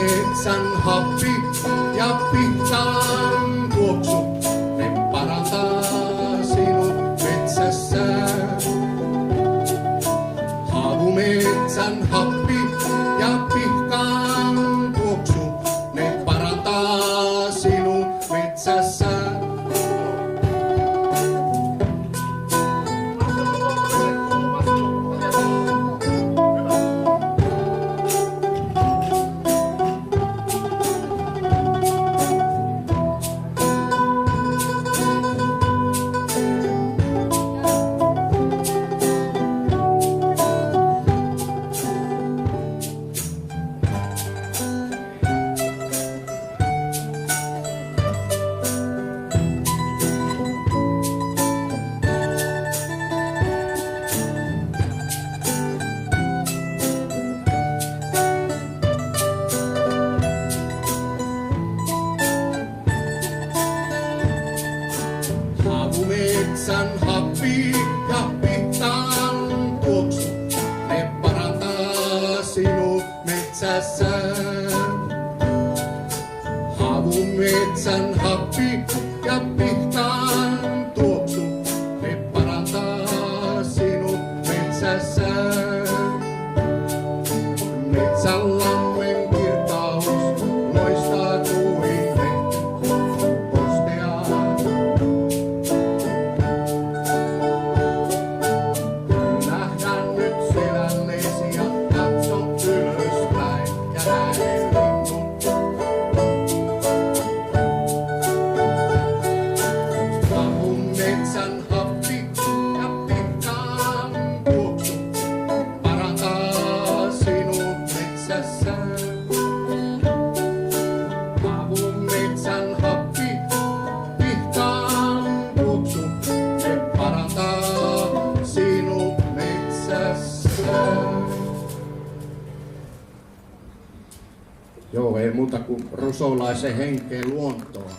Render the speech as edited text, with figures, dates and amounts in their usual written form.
Metsän happi ja pihtaan tuoksu, ne parantaa sinut metsässä. Haavumetsän happi ja pihtaan tuoksu, ne parantaa sinut metsässä. Metsän happi ja pihtaan tuoksu, ne parantaa sinut metsässä. Haavumetsän happi ja pihtaan tuoksu, ne parantaa sinut metsässä. Metsän lammen kirtaus loistaa kuin metsän happi ja pihtaan tuoksu parantaa sinut metsässä. Haavumetsän happi pihtaan tuoksu, ne parantaa sinut metsässä. Joo, ei muuta kuin rusolaisen henkeen luontoon.